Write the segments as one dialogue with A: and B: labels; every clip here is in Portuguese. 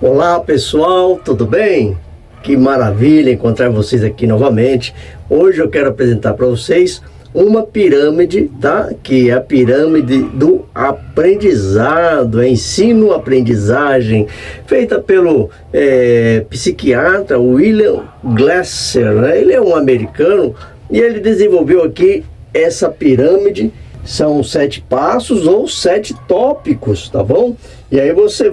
A: Olá pessoal, tudo bem? Que maravilha encontrar vocês aqui novamente. Hoje eu quero apresentar para vocês uma pirâmide, tá? Que é a pirâmide do aprendizado, ensino-aprendizagem, feita pelo psiquiatra William Glasser, né? Ele é um americano e ele desenvolveu aqui essa pirâmide. São 7 passos ou 7 tópicos, tá bom? E aí você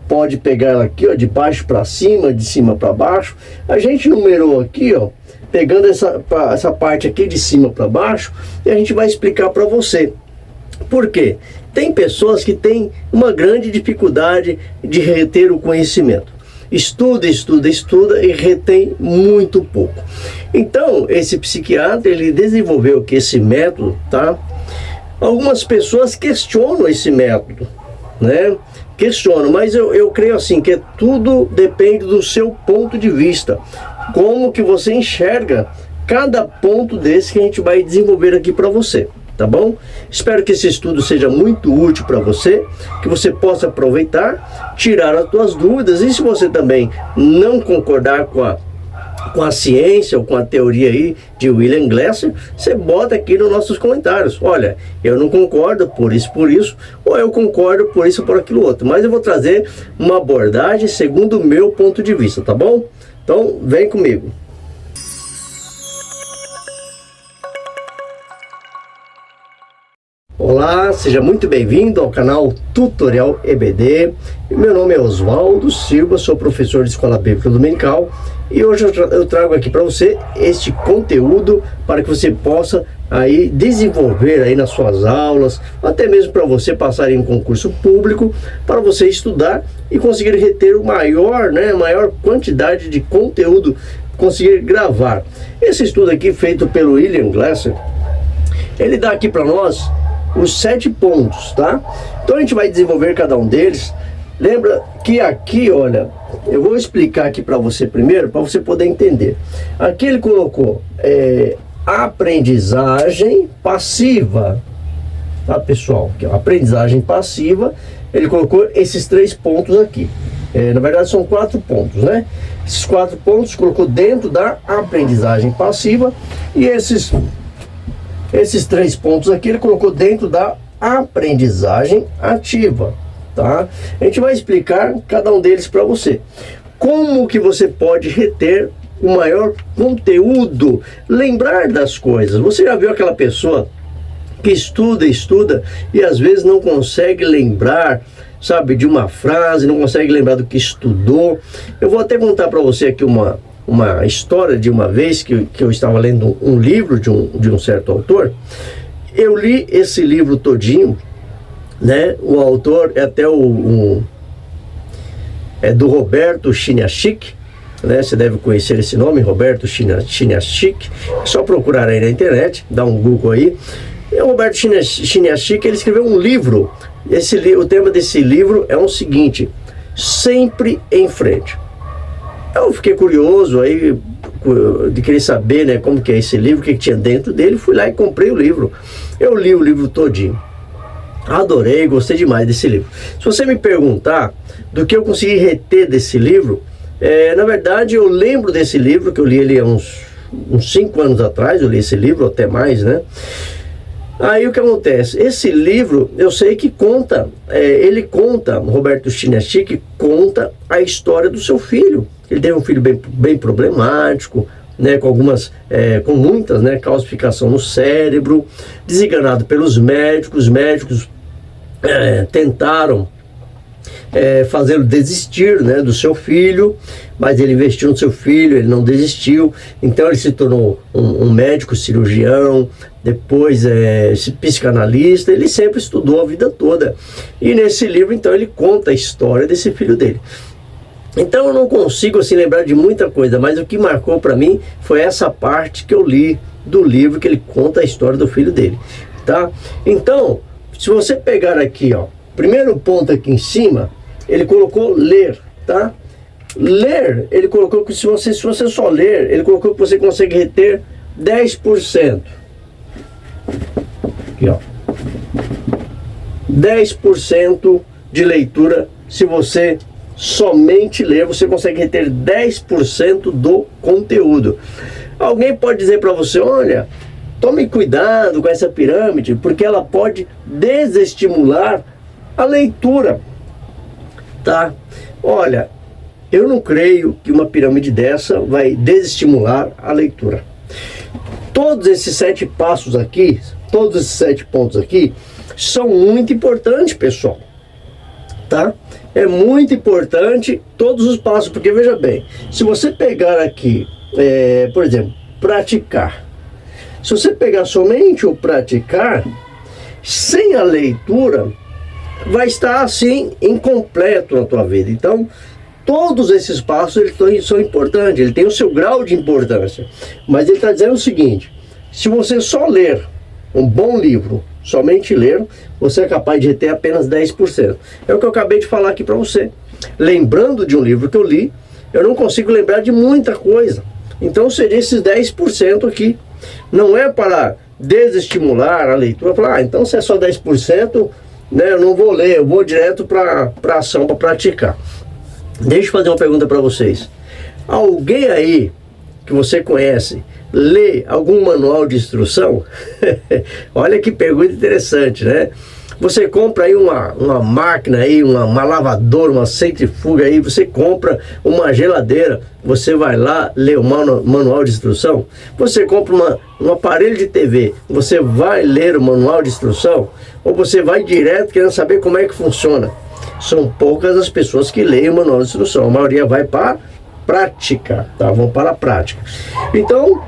A: pode pegar ela aqui, ó, de baixo para cima, de cima para baixo. A gente numerou aqui, ó, pegando essa parte aqui de cima para baixo, e a gente vai explicar para você. Por quê? Tem pessoas que têm uma grande dificuldade de reter o conhecimento. Estuda e retém muito pouco. Então, esse psiquiatra, ele desenvolveu aqui esse método, tá? Algumas pessoas questionam esse método, né? Questionam, mas eu creio assim, que tudo depende do seu ponto de vista. Como que você enxerga cada ponto desse que a gente vai desenvolver aqui para você, tá bom? Espero que esse estudo seja muito útil para você, que você possa aproveitar, tirar as suas dúvidas, e se você também não concordar com a ciência ou com a teoria aí de William Glasser, você bota aqui nos nossos comentários. Olha, eu não concordo por isso, ou eu concordo por isso, por aquilo outro. Mas eu vou trazer uma abordagem segundo o meu ponto de vista, tá bom? Então, vem comigo. Olá, seja muito bem-vindo ao canal Tutorial EBD. Meu nome é Oswaldo Silva, sou professor de Escola Bíblica Dominical e hoje eu trago aqui para você este conteúdo para que você possa aí desenvolver aí nas suas aulas, até mesmo para você passar em um concurso público, para você estudar e conseguir reter maior quantidade de conteúdo, conseguir gravar. Esse estudo aqui feito pelo William Glasser, ele dá aqui para nós os 7 pontos, tá? Então a gente vai desenvolver cada um deles. Lembra que aqui, olha, eu vou explicar aqui para você primeiro, para você poder entender. Aqui ele colocou aprendizagem passiva, tá, pessoal? Que é a aprendizagem passiva. Ele colocou esses 3 pontos aqui. Na verdade são 4 pontos, né? Esses 4 pontos colocou dentro da aprendizagem passiva, e esses 3 pontos aqui ele colocou dentro da aprendizagem ativa, tá? A gente vai explicar cada um deles para você. Como que você pode reter o maior conteúdo, lembrar das coisas. Você já viu aquela pessoa que estuda e às vezes não consegue lembrar, sabe, de uma frase, não consegue lembrar do que estudou? Eu vou até contar para você aqui uma história de uma vez que eu estava lendo um livro de um certo autor. Eu li esse livro todinho, né? O autor é até é do Roberto Chiniachik, né? Você deve conhecer esse nome, Roberto Chiniachik. É só procurar aí na internet, dá um Google aí. O Roberto Chiniachik, ele escreveu um livro. O tema desse livro é o seguinte: sempre em frente. Eu fiquei curioso aí de querer saber, né, como que é esse livro, o que tinha dentro dele. Fui lá e comprei o livro. Eu li o livro todinho. Adorei, gostei demais desse livro. Se você me perguntar do que eu consegui reter desse livro, na verdade eu lembro desse livro, que eu li ele há uns 5 anos atrás, eu li esse livro, até mais, né? Aí o que acontece? Esse livro, eu sei que Roberto Chiniachik conta a história do seu filho. Ele teve um filho bem problemático, né, com muitas, né, calcificação no cérebro, desenganado pelos médicos. Os médicos tentaram fazê-lo desistir, né, do seu filho, mas ele investiu no seu filho, ele não desistiu. Então ele se tornou um médico cirurgião, depois psicanalista. Ele sempre estudou a vida toda, e nesse livro então ele conta a história desse filho dele. Então eu não consigo assim lembrar de muita coisa, mas o que marcou para mim foi essa parte que eu li do livro, que ele conta a história do filho dele, tá? Então, se você pegar aqui, ó, primeiro ponto aqui em cima, ele colocou ler, tá? Ler, ele colocou que se você só ler, ele colocou que você consegue reter 10%. Aqui, ó. 10% de leitura se você somente ler, você consegue reter 10% do conteúdo. Alguém pode dizer para você, olha, tome cuidado com essa pirâmide, porque ela pode desestimular a leitura, tá? Olha, eu não creio que uma pirâmide dessa vai desestimular a leitura. Todos esses 7 passos aqui, todos esses 7 pontos aqui, são muito importantes, pessoal, tá? É muito importante todos os passos, porque veja bem, se você pegar aqui, por exemplo, praticar. Se você pegar somente o praticar, sem a leitura, vai estar assim, incompleto na tua vida. Então, todos esses passos eles são importantes, ele tem o seu grau de importância. Mas ele está dizendo o seguinte, se você só ler um bom livro, somente ler, você é capaz de reter apenas 10%. É o que eu acabei de falar aqui para você. Lembrando de um livro que eu li, eu não consigo lembrar de muita coisa. Então seria esses 10% aqui. Não é para desestimular a leitura, falar, então se é só 10%, né, eu não vou ler, eu vou direto para a ação, para praticar. Deixa eu fazer uma pergunta para vocês. Alguém aí que você conhece lê algum manual de instrução? Olha que pergunta interessante, né? Você compra aí uma máquina aí, uma lavadora, uma centrifuga aí, você compra uma geladeira, você vai lá ler o manual de instrução? Você compra um aparelho de TV, você vai ler o manual de instrução? Ou você vai direto querendo saber como é que funciona? São poucas as pessoas que leem o manual de instrução, a maioria vai para a prática, tá? Vão para a prática. Então,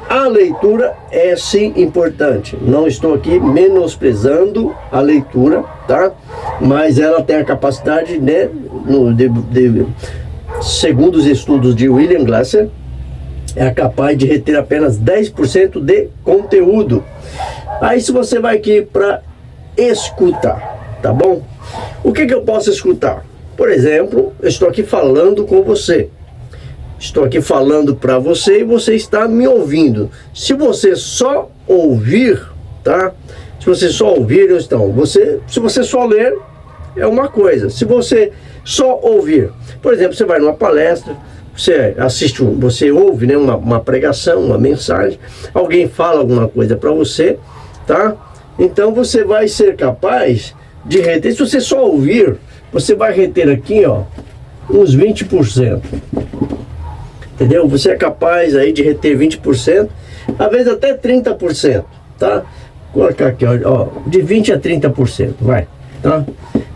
A: a leitura é sim importante. Não estou aqui menosprezando a leitura, tá? Mas ela tem a capacidade, né? Segundo os estudos de William Glasser, é capaz de reter apenas 10% de conteúdo. Aí se você vai aqui para escutar, tá bom? O que eu posso escutar? Por exemplo, eu estou aqui falando com você. Estou aqui falando para você e você está me ouvindo. Se você só ouvir, tá? Se você só ouvir, então, se você só ler, é uma coisa. Se você só ouvir, por exemplo, você vai numa palestra, você assiste, você ouve, né, uma pregação, uma mensagem, alguém fala alguma coisa para você, tá? Então você vai ser capaz de reter. Se você só ouvir, você vai reter aqui, ó, uns 20%. Entendeu? Você é capaz aí de reter 20%, às vezes até 30%, tá? Vou colocar aqui, ó, de 20% a 30%, vai, tá?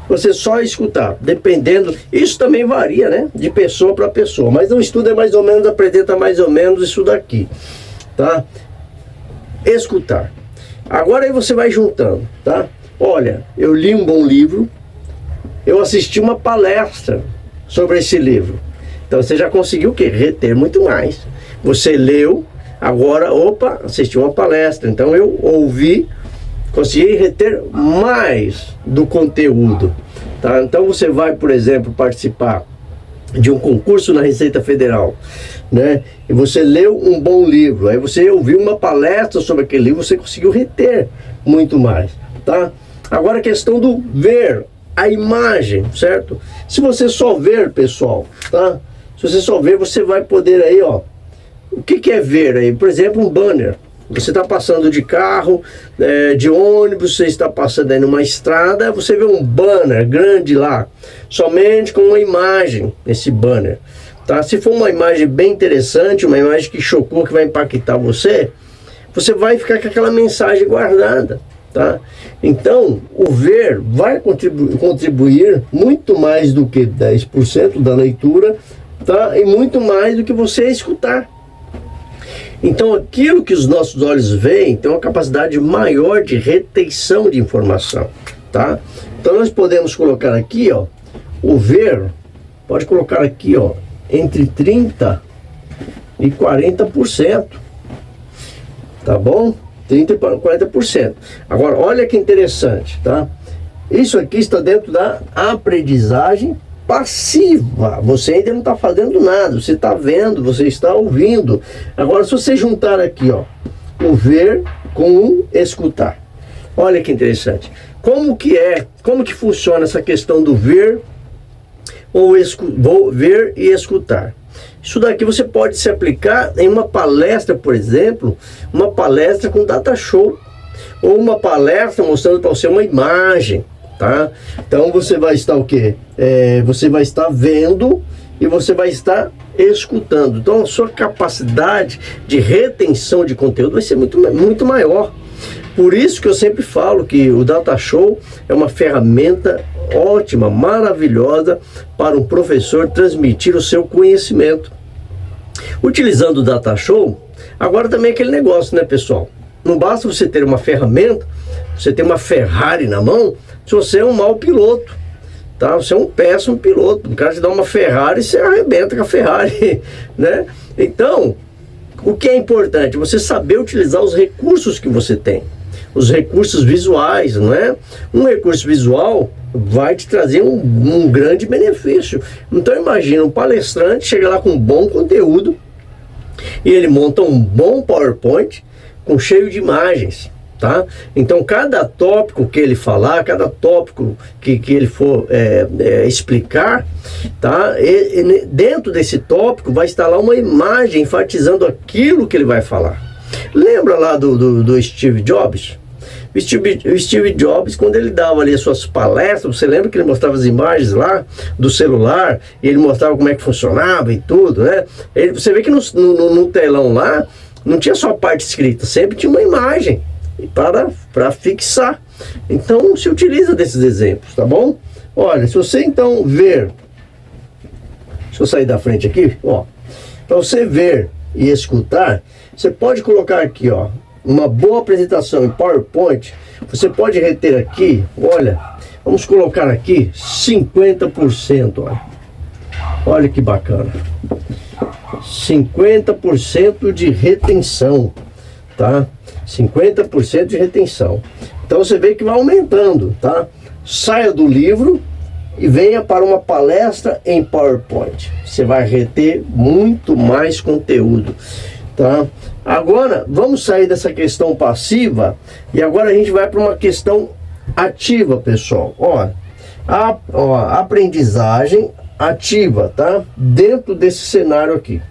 A: Você só escutar, dependendo, isso também varia, né? De pessoa para pessoa, mas o estudo é mais ou menos, apresenta mais ou menos isso daqui, tá? Escutar. Agora aí você vai juntando, tá? Olha, eu li um bom livro, eu assisti uma palestra sobre esse livro. Então você já conseguiu o quê? Reter muito mais. Você leu, agora, opa, assistiu uma palestra. Então eu ouvi, consegui reter mais do conteúdo. Tá? Então você vai, por exemplo, participar de um concurso na Receita Federal, né? E você leu um bom livro, aí você ouviu uma palestra sobre aquele livro, você conseguiu reter muito mais, tá? Agora a questão do ver, a imagem, certo? Se você só ver, pessoal, tá? Se você só ver, você vai poder aí, ó, o que é ver aí? Por exemplo, um banner. Você está passando de carro, de ônibus, você está passando aí numa estrada, você vê um banner grande lá, somente com uma imagem, esse banner, tá? Se for uma imagem bem interessante, uma imagem que chocou, que vai impactar você, você vai ficar com aquela mensagem guardada, tá? Então, o ver vai contribuir muito mais do que 10% da leitura, tá? E muito mais do que você escutar. Então, aquilo que os nossos olhos veem tem uma capacidade maior de retenção de informação, tá? Então, nós podemos colocar aqui, ó, o ver, pode colocar aqui, ó, entre 30% e 40%, tá bom? 30% e 40%. Agora, olha que interessante, tá? Isso aqui está dentro da aprendizagem passiva. Você ainda não está fazendo nada, você está vendo, você está ouvindo. Agora, se você juntar aqui, ó, o ver com o escutar, olha que interessante. Como que funciona essa questão do ver ou vou ver e escutar. Isso daqui você pode se aplicar em uma palestra, por exemplo, uma palestra com data show, ou uma palestra mostrando para você uma imagem, tá? Então você vai estar o quê? Você vai estar vendo e você vai estar escutando. Então a sua capacidade de retenção de conteúdo vai ser muito maior. Por isso que eu sempre falo que o Data Show é uma ferramenta ótima, maravilhosa para um professor transmitir o seu conhecimento. Utilizando o Data Show, agora também é aquele negócio, né, pessoal? Não basta você ter uma ferramenta, você ter uma Ferrari na mão, se você é um mau piloto, tá? Você é um péssimo piloto. O cara te dá uma Ferrari e você arrebenta com a Ferrari, né? Então, o que é importante? Você saber utilizar os recursos que você tem. Os recursos visuais, não é? Um recurso visual vai te trazer um grande benefício. Então imagina um palestrante chega lá com um bom conteúdo e ele monta um bom PowerPoint cheio de imagens, tá? Então cada tópico que ele falar, cada tópico que ele for explicar, tá? Dentro desse tópico vai estar lá uma imagem enfatizando aquilo que ele vai falar. Lembra lá do Steve Jobs? O Steve Jobs, quando ele dava ali as suas palestras, você lembra que ele mostrava as imagens lá do celular, e ele mostrava como é que funcionava e tudo, né? Você vê que no telão lá, não tinha só a parte escrita, sempre tinha uma imagem para fixar. Então, se utiliza desses exemplos, tá bom? Olha, se você então ver, deixa eu sair da frente aqui, ó, para você ver e escutar, você pode colocar aqui, ó, uma boa apresentação em PowerPoint. Você pode reter aqui, olha, vamos colocar aqui 50%, olha. Olha que bacana. 50% de retenção, tá? 50% de retenção. Então você vê que vai aumentando, tá? Saia do livro e venha para uma palestra em PowerPoint. Você vai reter muito mais conteúdo, tá? Agora, vamos sair dessa questão passiva e agora a gente vai para uma questão ativa, pessoal. Ó, a aprendizagem ativa, tá? Dentro desse cenário aqui.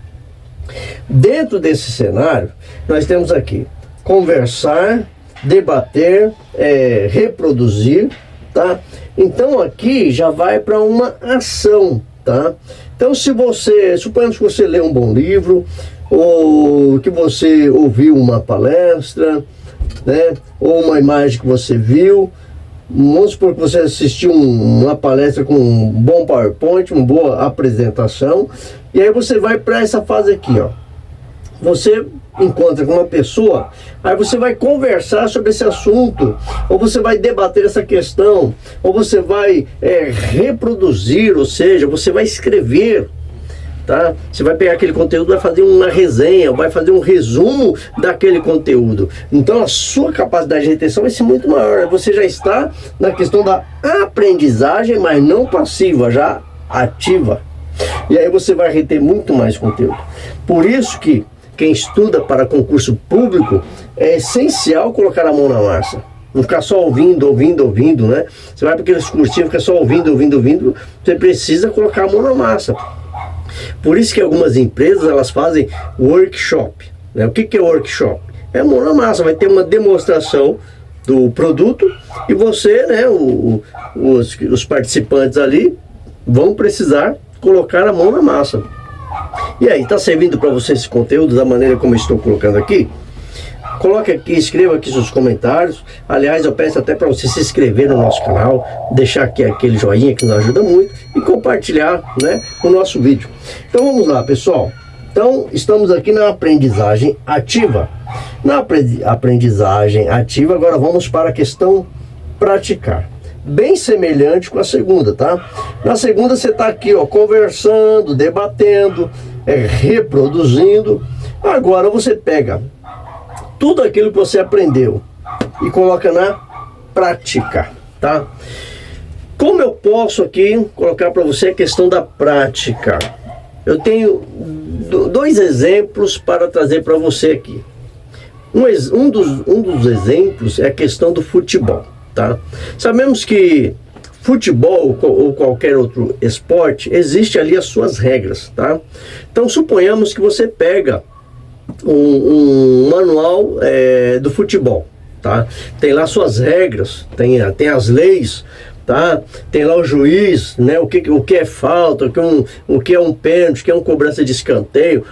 A: Dentro desse cenário, nós temos aqui conversar, debater, reproduzir, tá? Então aqui já vai para uma ação, tá? Então suponhamos que você lê um bom livro, ou que você ouviu uma palestra, né? Ou uma imagem que você viu. Vamos supor que você assistiu uma palestra com um bom PowerPoint, uma boa apresentação, e aí você vai para essa fase aqui, ó. Você encontra com uma pessoa, aí você vai conversar sobre esse assunto, ou você vai debater essa questão, ou você vai reproduzir, ou seja, você vai escrever, tá? Você vai pegar aquele conteúdo, vai fazer uma resenha, vai fazer um resumo daquele conteúdo. Então a sua capacidade de retenção vai ser muito maior. Você já está na questão da aprendizagem, mas não passiva, já ativa. E aí você vai reter muito mais conteúdo. Por isso que quem estuda para concurso público é essencial colocar a mão na massa. Não ficar só ouvindo, né? Você vai para aqueles cursinhos, fica só ouvindo. Você precisa colocar a mão na massa. Por isso que algumas empresas, elas fazem workshop, né? O que é workshop? É mão na massa, vai ter uma demonstração do produto e você, né, os participantes ali vão precisar colocar a mão na massa. E aí, tá servindo para você esse conteúdo da maneira como eu estou colocando aqui? Coloque aqui, escreva aqui seus comentários. Aliás, eu peço até para você se inscrever no nosso canal, deixar aqui aquele joinha que nos ajuda muito e compartilhar, né, o nosso vídeo. Então vamos lá, pessoal. Então estamos aqui na aprendizagem ativa. Na aprendizagem ativa, agora vamos para a questão praticar. Bem semelhante com a segunda, tá? Na segunda você está aqui, ó, conversando, debatendo, reproduzindo. Agora você pega tudo aquilo que você aprendeu e coloca na prática, tá? Como eu posso aqui colocar para você a questão da prática? Eu tenho dois exemplos para trazer para você aqui. Um dos exemplos é a questão do futebol, tá? Sabemos que futebol ou qualquer outro esporte, existe ali as suas regras, tá? Então suponhamos que você pega um manual do futebol, tá? Tem lá suas regras, tem as leis, tá? Tem lá o juiz, né? O que é falta, o que é um pênalti, o que é uma cobrança de escanteio.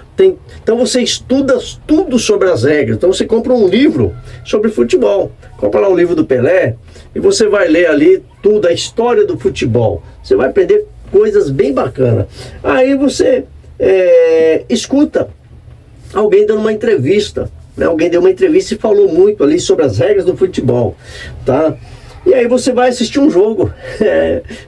A: Então você estuda tudo sobre as regras. Então você compra um livro sobre futebol, compra lá o livro do Pelé e você vai ler ali tudo, a história do futebol. Você vai aprender coisas bem bacanas. Aí você escuta alguém dando uma entrevista, né? Alguém deu uma entrevista e falou muito ali sobre as regras do futebol, tá? E aí você vai assistir um jogo,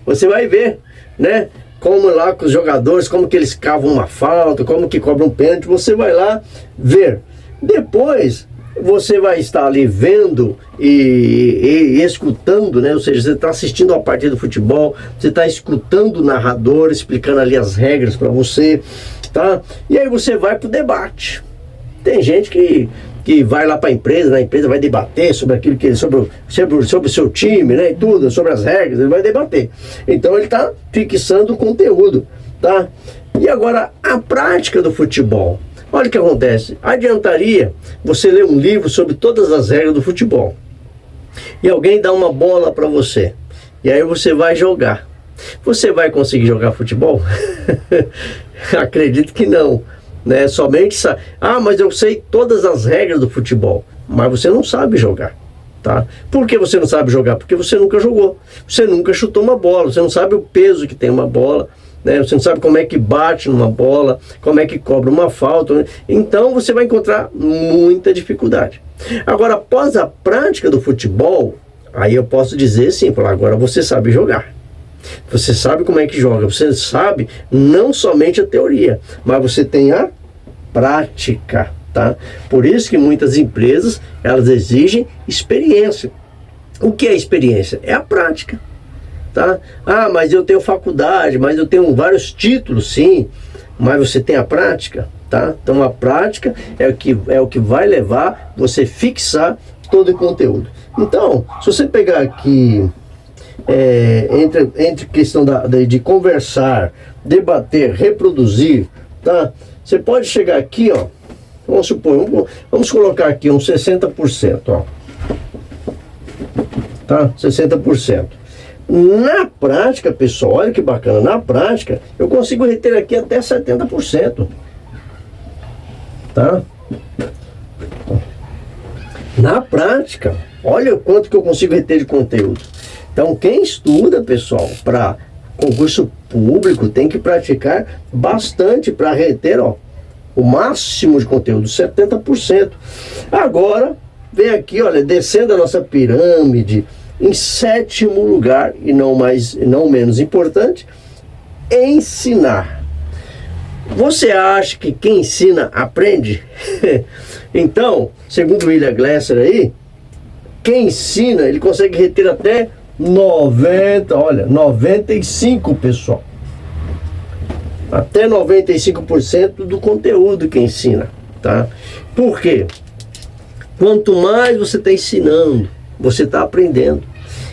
A: você vai ver, né? Como lá com os jogadores, como que eles cavam uma falta, como que cobram um pênalti, você vai lá ver. Depois você vai estar ali vendo e escutando, né? Ou seja, você está assistindo a partida do futebol, você está escutando o narrador explicando ali as regras para você, tá? E aí você vai para o debate. Tem gente que vai lá para a empresa, na empresa vai debater sobre aquilo sobre o seu time, né? E tudo, sobre as regras, ele vai debater. Então ele está fixando o conteúdo, tá? E agora a prática do futebol. Olha o que acontece. Adiantaria você ler um livro sobre todas as regras do futebol e alguém dá uma bola para você e aí você vai jogar. Você vai conseguir jogar futebol? Acredito que não, né? Somente mas eu sei todas as regras do futebol, mas você não sabe jogar, tá? Por que você não sabe jogar? Porque você nunca jogou, você nunca chutou uma bola, você não sabe o peso que tem uma bola, né? Você não sabe como é que bate numa bola, como é que cobra uma falta, né? Então você vai encontrar muita dificuldade. Agora, após a prática do futebol, aí eu posso dizer sim, agora você sabe jogar. Você sabe como é que joga, você sabe não somente a teoria, mas você tem a prática, tá? Por isso que muitas empresas, elas exigem experiência. O que é experiência? É a prática, tá? Mas eu tenho faculdade, mas eu tenho vários títulos, sim, mas você tem a prática, tá? Então a prática é o que vai levar você fixar todo o conteúdo. Então, se você pegar aqui entre questão de conversar, debater, reproduzir, tá? Você pode chegar aqui, ó, vamos supor, vamos colocar aqui uns 60%, ó, tá? 60%. Na prática, pessoal, olha que bacana, na prática, eu consigo reter aqui até 70%, tá? Na prática, olha o quanto que eu consigo reter de conteúdo. Então, quem estuda, pessoal, para concurso público, tem que praticar bastante para reter, ó, o máximo de conteúdo, 70%. Agora, vem aqui, olha, descendo a nossa pirâmide, em 7º lugar, e não menos importante, ensinar. Você acha que quem ensina aprende? Então, segundo William Glasser aí, quem ensina, ele consegue reter até 95, pessoal. Até 95% do conteúdo que ensina, tá? Por quê? Quanto mais você está ensinando, você está aprendendo.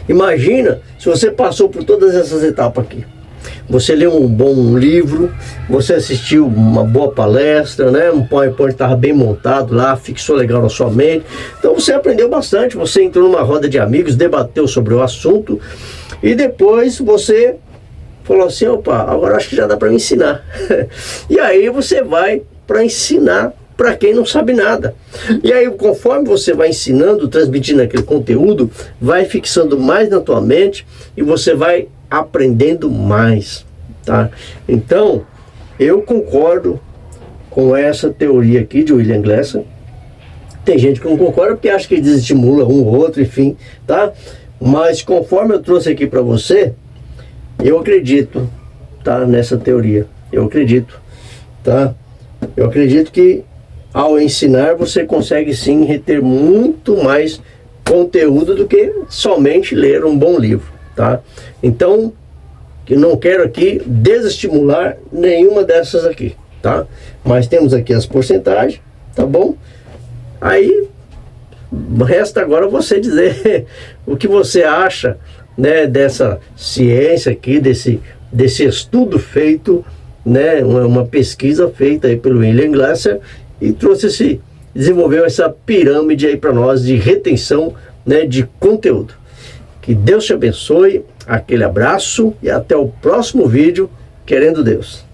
A: Imagina se você passou por todas essas etapas aqui. Você leu um bom livro, você assistiu uma boa palestra, né? Um PowerPoint estava bem montado lá, fixou legal na sua mente. Então você aprendeu bastante, você entrou numa roda de amigos, debateu sobre o assunto e depois você falou assim, opa, agora acho que já dá para me ensinar. E aí você vai para ensinar para quem não sabe nada. E aí, conforme você vai ensinando, transmitindo aquele conteúdo, vai fixando mais na tua mente e você vai aprendendo mais, tá? Então, eu concordo com essa teoria aqui de William Glasser. Tem gente que não concorda porque acha que desestimula um ou outro, enfim, tá? Mas conforme eu trouxe aqui para você, eu acredito, tá? Nessa teoria, eu acredito, tá? Eu acredito que ao ensinar você consegue sim reter muito mais conteúdo do que somente ler um bom livro, tá? Então, eu não quero aqui desestimular nenhuma dessas aqui, tá? Mas temos aqui as porcentagens, tá bom? Aí resta agora você dizer o que você acha né, dessa ciência aqui, desse estudo feito, né, uma pesquisa feita aí pelo William Glasser, e desenvolveu essa pirâmide aí para nós de retenção, né, de conteúdo. Que Deus te abençoe, aquele abraço e até o próximo vídeo, querendo Deus.